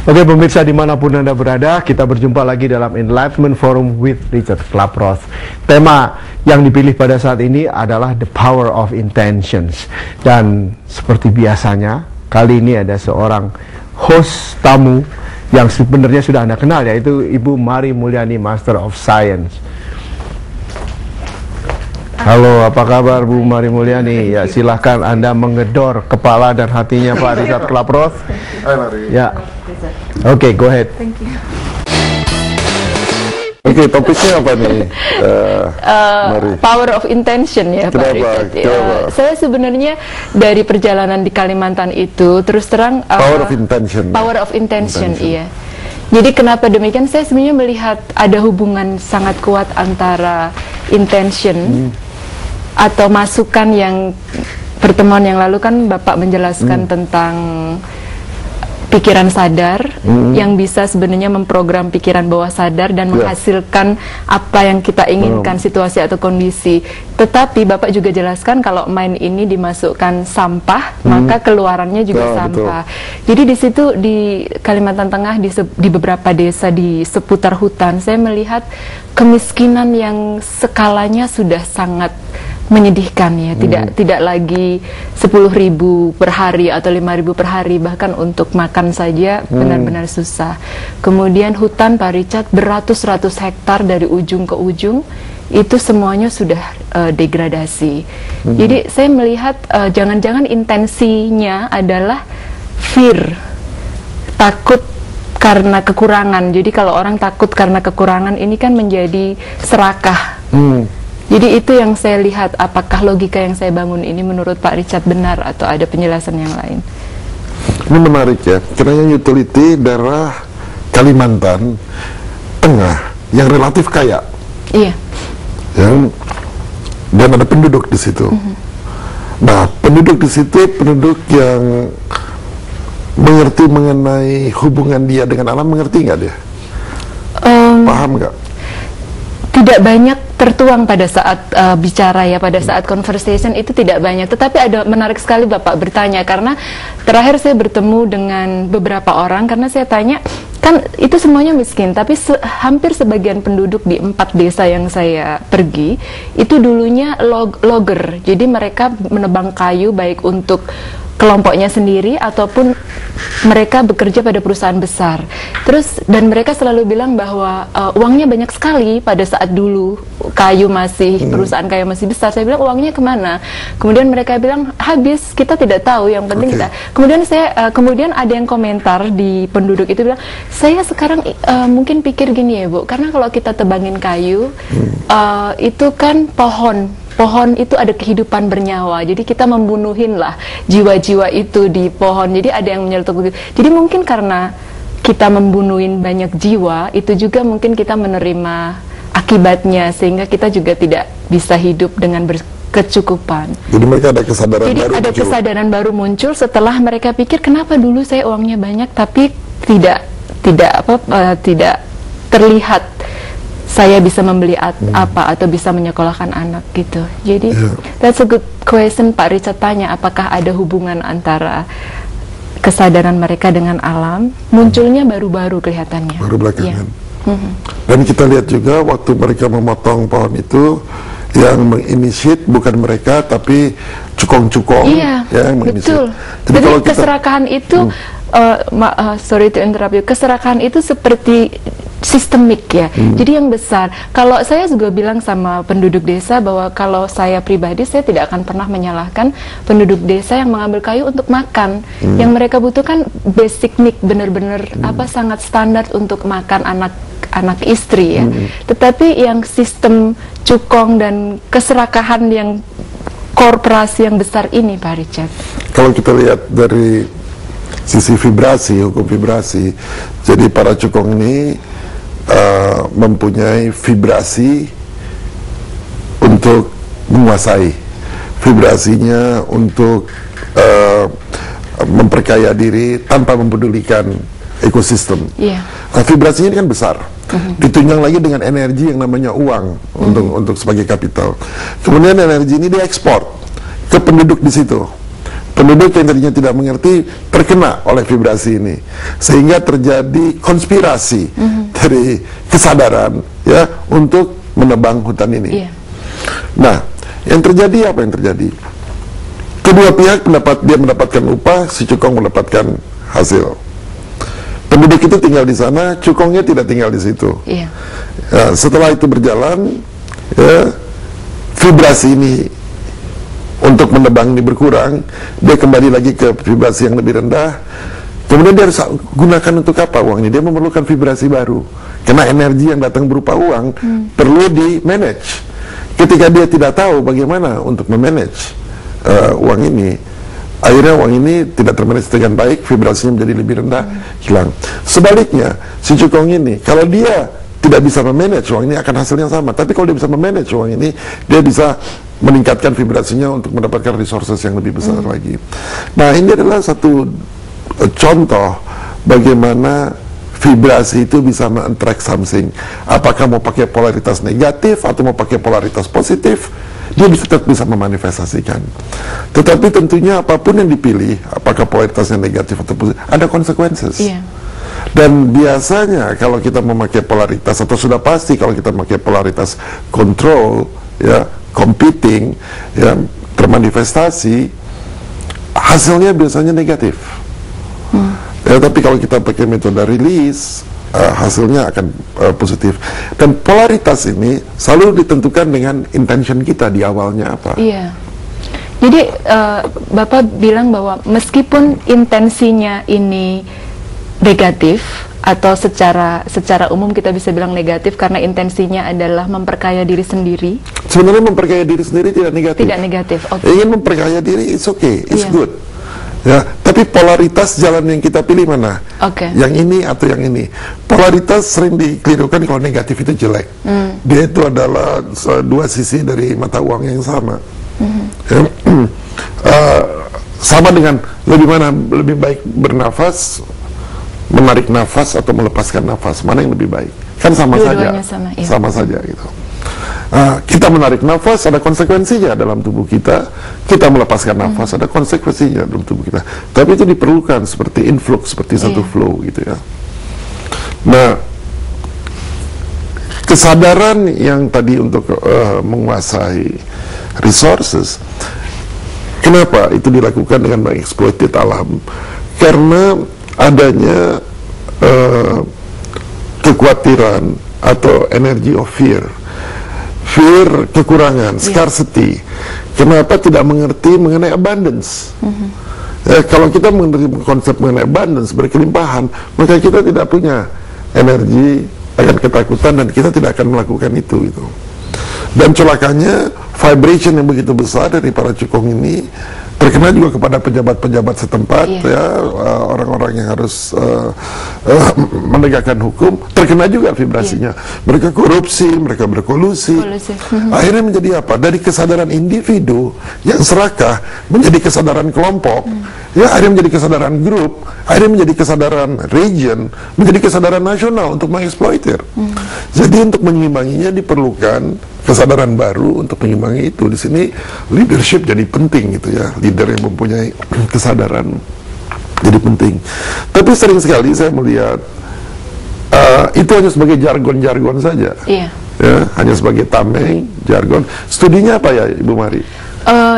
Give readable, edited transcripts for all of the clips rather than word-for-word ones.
Oke pemirsa dimanapun Anda berada, kita berjumpa lagi dalam Enlightenment Forum with Richard Klaproth. Tema yang dipilih pada saat ini adalah The Power of Intentions. Dan seperti biasanya, kali ini ada seorang host tamu yang sebenarnya sudah Anda kenal, yaitu Ibu Mari Mulyani, Master of Science. Halo, apa kabar Bu Mari Mulyani? Ya, silahkan Anda menggedor kepala dan hatinya Pak Richard Klaproth. Hai Mari. Ya. Oke, go ahead. Thank you. Oke, topiknya apa nih, Mari? Power of intention ya, Pak Richard. Saya sebenarnya dari perjalanan di Kalimantan itu terus terang Power of intention. Power of intention, iya. Jadi kenapa demikian? Saya sebenarnya melihat ada hubungan sangat kuat antara intention atau masukan yang pertemuan yang lalu kan Bapak menjelaskan tentang pikiran sadar yang bisa sebenarnya memprogram pikiran bawah sadar dan menghasilkan apa yang kita inginkan, situasi atau kondisi. Tetapi Bapak juga jelaskan kalau mind ini dimasukkan sampah, maka keluarannya juga sampah. Jadi di situ di Kalimantan Tengah di beberapa desa di seputar hutan, saya melihat kemiskinan yang skalanya sudah sangat menyedihkan ya, tidak lagi 10.000 per hari atau 5.000 per hari, bahkan untuk makan saja benar-benar susah. Kemudian hutan Pak Richard beratus-ratus hektar dari ujung ke ujung itu semuanya sudah degradasi. Jadi saya melihat jangan-jangan intensinya adalah fear, takut karena kekurangan. Jadi kalau orang takut karena kekurangan ini kan menjadi serakah. Jadi itu yang saya lihat, apakah logika yang saya bangun ini menurut Pak Richard benar atau ada penjelasan yang lain? Ini menarik ya, karena utility daerah Kalimantan Tengah yang relatif kaya. Iya. Dan ada penduduk di situ. Nah, penduduk di situ penduduk yang mengerti mengenai hubungan dia dengan alam, mengerti nggak dia? Paham nggak? Tidak banyak tertuang pada saat bicara ya, pada saat conversation itu tidak banyak. Tetapi ada menarik sekali Bapak bertanya, karena terakhir saya bertemu dengan beberapa orang, karena saya tanya, kan itu semuanya miskin, tapi hampir sebagian penduduk di 4 desa yang saya pergi, itu dulunya logger. Jadi mereka menebang kayu baik untuk kelompoknya sendiri ataupun mereka bekerja pada perusahaan besar. Terus dan mereka selalu bilang bahwa uangnya banyak sekali pada saat dulu kayu masih perusahaan kayu masih besar. Saya bilang uangnya kemana? Kemudian mereka bilang habis, kita tidak tahu. Yang penting kita. Kemudian ada yang komentar di penduduk itu bilang, saya sekarang mungkin pikir gini ya Bu, karena kalau kita tebangin kayu itu kan pohon itu ada kehidupan bernyawa, jadi kita membunuhin lah jiwa-jiwa itu di pohon. Jadi ada yang menyeletuk begitu. Jadi mungkin karena kita membunuhin banyak jiwa, itu juga mungkin kita menerima akibatnya, sehingga kita juga tidak bisa hidup dengan berkecukupan. Jadi mereka ada kesadaran baru. Jadi ada kesadaran baru muncul setelah mereka pikir, kenapa dulu saya uangnya banyak tapi tidak terlihat saya bisa membeli apa atau bisa menyekolahkan anak gitu. Jadi that's a good question Pak Richard tanya, apakah ada hubungan antara kesadaran mereka dengan alam? Munculnya baru-baru kelihatannya. Baru belakangan. Dan kita lihat juga waktu mereka memotong pohon itu, yang menginisiat bukan mereka tapi cukong-cukong. Iya, ya, yang betul. Jadi keserakahan itu, sorry to interrupt you, keserakahan itu seperti sistemik ya. Jadi yang besar. Kalau saya juga bilang sama penduduk desa bahwa kalau saya pribadi, saya tidak akan pernah menyalahkan penduduk desa yang mengambil kayu untuk makan. Yang mereka butuhkan basic need, benar-benar sangat standar untuk makan anak istri ya. Tetapi yang sistem cukong dan keserakahan yang korporasi yang besar ini Pak Richard. Kalau kita lihat dari sisi vibrasi, hukum vibrasi, jadi para cukong ini mempunyai vibrasi untuk menguasai, vibrasinya untuk memperkaya diri tanpa mempedulikan ekosistem. Nah, vibrasinya ini kan besar, ditunjang lagi dengan energi yang namanya uang untuk sebagai kapital. Kemudian energi ini diekspor ke penduduk di situ. penduduk yang tadinya tidak mengerti terkena oleh vibrasi ini, sehingga terjadi konspirasi dari kesadaran ya untuk menebang hutan ini. Nah, yang terjadi apa yang terjadi? Kedua pihak dia mendapatkan upah, si cukong mendapatkan hasil. Penduduk itu tinggal di sana, cukongnya tidak tinggal di situ. Setelah itu berjalan, ya, vibrasi ini untuk menebang ini berkurang, dia kembali lagi ke vibrasi yang lebih rendah. Kemudian dia harus gunakan untuk apa uang ini? Dia memerlukan vibrasi baru, karena energi yang datang berupa uang perlu di manage. Ketika dia tidak tahu bagaimana untuk memanage uang ini, akhirnya uang ini tidak termanage dengan baik, vibrasinya menjadi lebih rendah, hilang. Sebaliknya, si cukong ini, kalau dia tidak bisa memanage uang ini, akan hasilnya sama. Tapi kalau dia bisa memanage uang ini, dia bisa meningkatkan vibrasinya untuk mendapatkan resources yang lebih besar lagi. Nah, ini adalah satu contoh bagaimana vibrasi itu bisa men-attract something. Apakah mau pakai polaritas negatif atau mau pakai polaritas positif, dia tetap bisa memanifestasikan. Tetapi tentunya apapun yang dipilih, apakah polaritasnya negatif atau positif, ada konsekuensi. Dan biasanya kalau kita memakai polaritas, atau sudah pasti kalau kita memakai polaritas control, ya, competing, ya, termanifestasi, hasilnya biasanya negatif. Ya, tapi kalau kita pakai metode release, hasilnya akan positif. Dan polaritas ini selalu ditentukan dengan intention kita di awalnya apa. Jadi Bapak bilang bahwa meskipun intensinya ini negatif, atau secara umum kita bisa bilang negatif karena intensinya adalah memperkaya diri sendiri. Sebenarnya memperkaya diri sendiri tidak negatif. Tidak negatif. Ingin memperkaya diri, it's okay, it's good. Ya, tapi polaritas jalan yang kita pilih mana? Yang ini atau yang ini? Polaritas sering dikelirukan kalau negatif itu jelek. Dia itu adalah dua sisi dari mata uang yang sama. Sama dengan lebih baik bernafas, menarik nafas atau melepaskan nafas, mana yang lebih baik? Kan sama saja, sama saja gitu. Kita menarik nafas ada konsekuensinya dalam tubuh kita, kita melepaskan nafas ada konsekuensinya dalam tubuh kita. Tapi itu diperlukan seperti influx, seperti satu flow gitu ya. Nah, kesadaran yang tadi untuk menguasai resources, kenapa itu dilakukan dengan mengeksploitasi alam? Karena adanya kekhawatiran atau energy of fear, kekurangan, scarcity. Kenapa tidak mengerti mengenai abundance? Kalau kita mengerti konsep mengenai abundance, berkelimpahan, maka kita tidak punya energi akan ketakutan dan kita tidak akan melakukan itu gitu. Dan celakanya vibration yang begitu besar dari para cukong ini terkena juga kepada pejabat-pejabat setempat, ya, orang-orang yang harus menegakkan hukum, terkena juga vibrasinya. Mereka korupsi, mereka berkolusi. Akhirnya menjadi apa? Dari kesadaran individu yang serakah menjadi kesadaran kelompok, ya, akhirnya menjadi kesadaran grup, akhirnya menjadi kesadaran region, menjadi kesadaran nasional untuk mengeksploitir. Jadi untuk menyeimbanginya diperlukan kesadaran baru untuk menyimbangi itu. Di sini leadership jadi penting gitu ya, leader yang mempunyai kesadaran jadi penting. Tapi sering sekali saya melihat itu hanya sebagai jargon-jargon saja, ya, hanya sebagai tameng, jargon. Studinya apa ya Ibu Mari?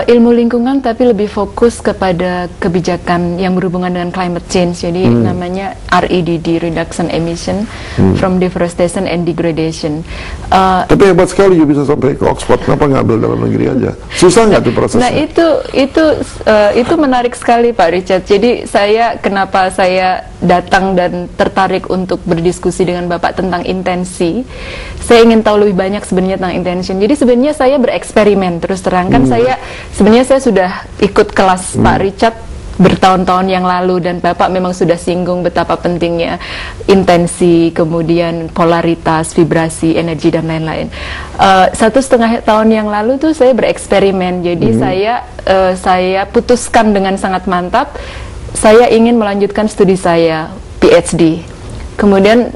Ilmu lingkungan, tapi lebih fokus kepada kebijakan yang berhubungan dengan climate change. Jadi namanya REDD, Reduction Emission from Deforestation and Degradation. Tapi hebat sekali you bisa sampai ke Oxford. Kenapa ngambil dalam negeri aja? Susah nggak tuh prosesnya? Nah itu menarik sekali Pak Richard. Jadi kenapa saya datang dan tertarik untuk berdiskusi dengan Bapak tentang intensi. Saya ingin tahu lebih banyak sebenarnya tentang intention. Jadi sebenarnya saya bereksperimen, terus terang kan sebenarnya saya sudah ikut kelas Pak Richard bertahun-tahun yang lalu, dan Bapak memang sudah singgung betapa pentingnya intensi, kemudian polaritas, vibrasi, energi dan lain-lain. 1,5 tahun yang lalu tuh saya bereksperimen. Jadi saya putuskan dengan sangat mantap saya ingin melanjutkan studi saya PhD. Kemudian